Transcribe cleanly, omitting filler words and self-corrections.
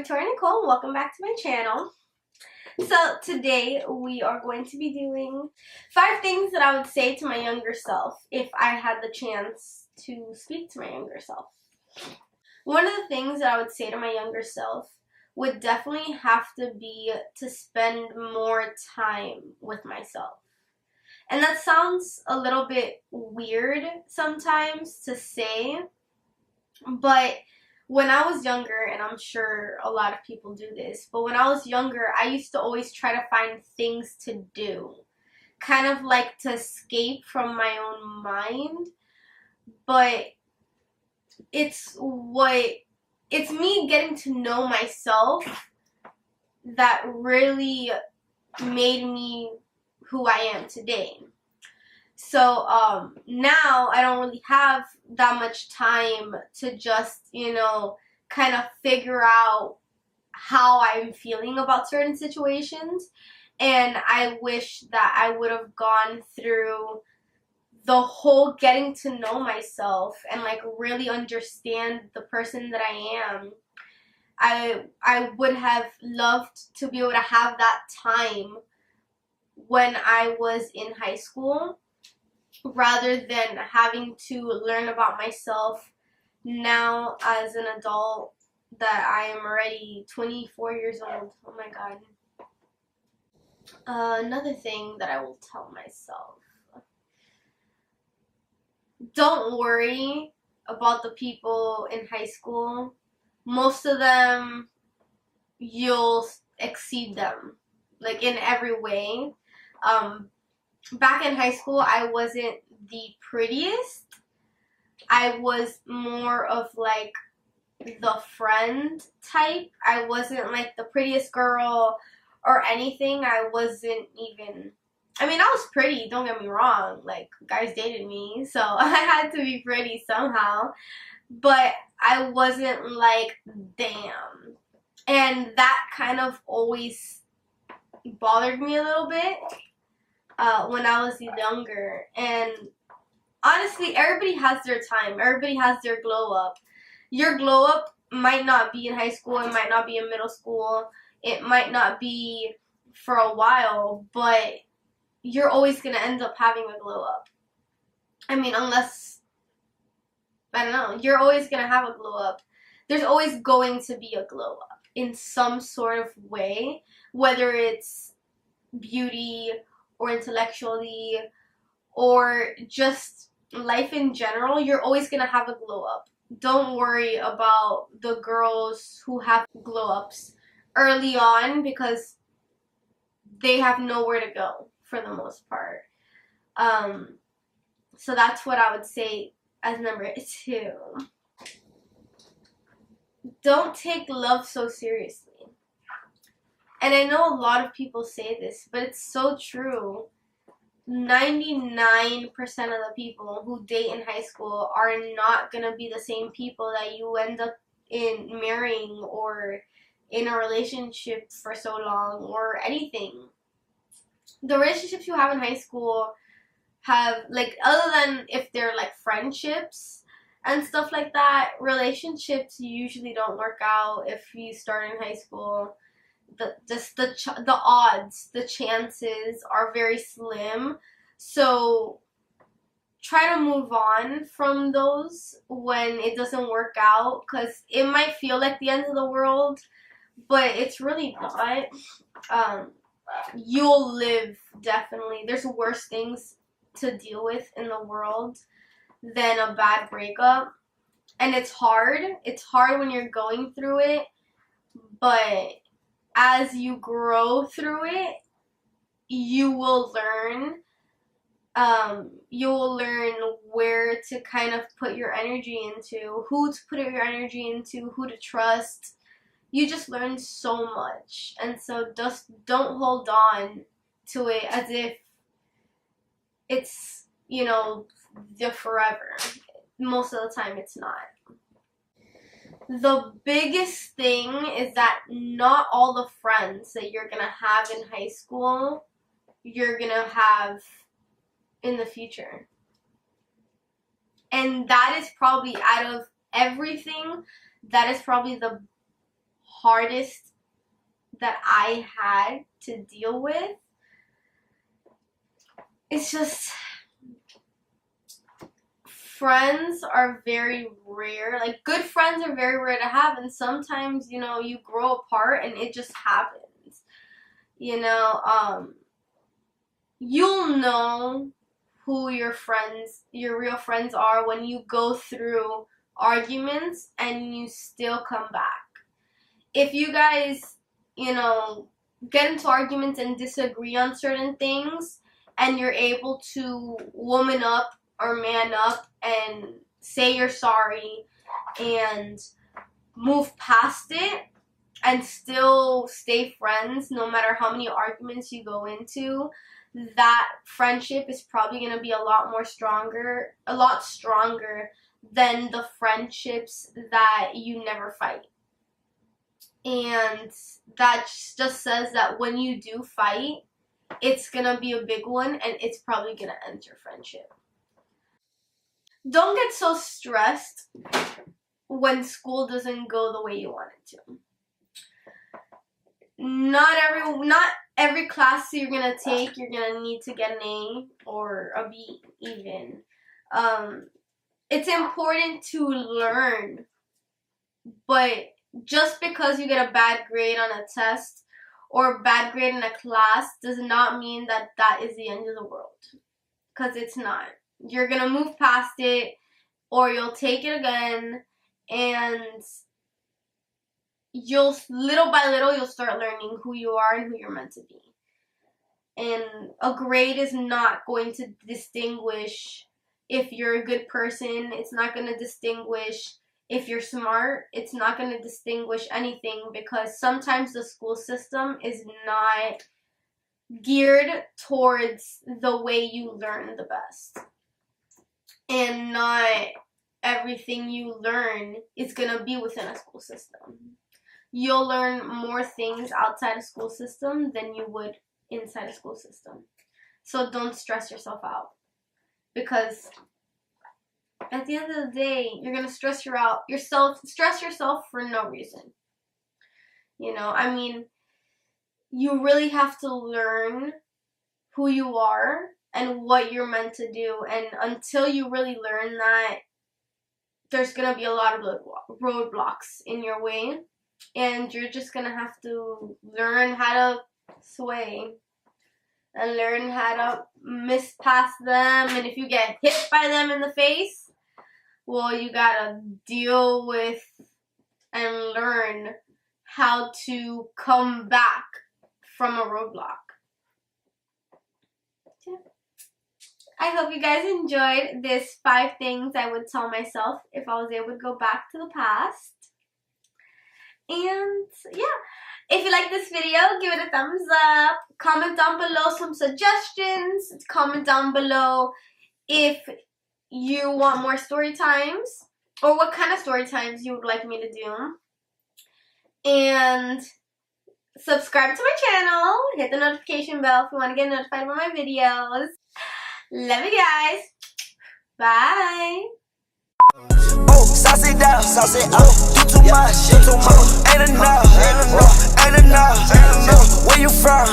Nicole, welcome back to my channel. So today we are going to be doing 5 things that I would say to my younger self if I had the chance to speak to my younger self. One of the things that I would say to my younger self would definitely have to be to spend more time with myself. And that sounds a little bit weird sometimes to say, but when I was younger, and I'm sure a lot of people do this, but when I was younger, I used to always try to find things to do. Kind of like to escape from my own mind. But it's me getting to know myself that really made me who I am today. So now I don't really have that much time to just, kind of figure out how I'm feeling about certain situations. And I wish that I would have gone through the whole getting to know myself and like really understand the person that I am. I would have loved to be able to have that time when I was in high school, rather than having to learn about myself now as an adult that I am already 24 years old. Oh my god. Another thing that I will tell myself. Don't worry about the people in high school. Most of them, you'll exceed them, like in every way. Back in high school, I wasn't the prettiest. I was more of like the friend type. I wasn't like the prettiest girl or anything. I wasn't even, I was pretty, don't get me wrong. Like, guys dated me, so I had to be pretty somehow. But I wasn't like, damn. And that kind of always bothered me a little bit. When I was younger. And honestly, everybody has their time. Everybody has their glow up. Your glow up might not be in high school. It might not be in middle school. It might not be for a while. But you're always going to end up having a glow up. Unless, I don't know. You're always going to have a glow up. There's always going to be a glow up in some sort of way. Whether it's beauty or intellectually, or just life in general, you're always going to have a glow up. Don't worry about the girls who have glow ups early on, because they have nowhere to go for the most part. So that's what I would say as number 2. Don't take love so seriously. And I know a lot of people say this, but it's so true. 99% of the people who date in high school are not going to be the same people that you end up in marrying or in a relationship for so long or anything. The relationships you have in high school have, like, other than if they're like friendships and stuff like that, relationships usually don't work out if you start in high school. The odds, the chances are very slim. So try to move on from those when it doesn't work out, because it might feel like the end of the world, but it's really not. You'll live, definitely. There's worse things to deal with in the world than a bad breakup. And it's hard. It's hard when you're going through it, but as you grow through it, you will learn. You will learn where to kind of put your energy into, who to put your energy into, who to trust. You just learn so much. And so just don't hold on to it as if it's, the forever. Most of the time it's not. The biggest thing is that not all the friends that you're going to have in high school, you're going to have in the future. And that is probably, out of everything, that is probably the hardest that I had to deal with. It's just, friends are very rare. Like, good friends are very rare to have, and sometimes, you know, you grow apart and it just happens. You know, you'll know who your real friends are when you go through arguments and you still come back. If you guys, you know, get into arguments and disagree on certain things, and you're able to woman up or man up and say you're sorry and move past it and still stay friends no matter how many arguments you go into, that friendship is probably going to be a lot stronger than the friendships that you never fight. And that just says that when you do fight, it's going to be a big one, and it's probably going to end your friendship. Don't get so stressed when school doesn't go the way you want it to. Not every class you're going to take, you're going to need to get an A or a B even. It's important to learn, but just because you get a bad grade on a test or a bad grade in a class does not mean that that is the end of the world. Because it's not. You're going to move past it, or you'll take it again, and little by little, you'll start learning who you are and who you're meant to be. And a grade is not going to distinguish if you're a good person. It's not going to distinguish if you're smart. It's not going to distinguish anything, because sometimes the school system is not geared towards the way you learn the best. And not everything you learn is going to be within a school system. You'll learn more things outside a school system than you would inside a school system. So don't stress yourself out, because at the end of the day, you're going to stress yourself for no reason. You know, I mean, you really have to learn who you are and what you're meant to do. And until you really learn that, there's going to be a lot of roadblocks in your way. And you're just going to have to learn how to sway and learn how to miss past them. And if you get hit by them in the face, well, you got to deal with and learn how to come back from a roadblock. I hope you guys enjoyed this 5 things I would tell myself if I was able to go back to the past. And yeah, if you like this video, give it a thumbs up. Comment down below some suggestions. Comment down below if you want more story times, or what kind of story times you would like me to do. And subscribe to my channel. Hit the notification bell if you want to get notified about my videos. Love you guys. Bye. Oh, sauce it down, sauce it up. Do too much, ain't enough, ain't enough. Where you from?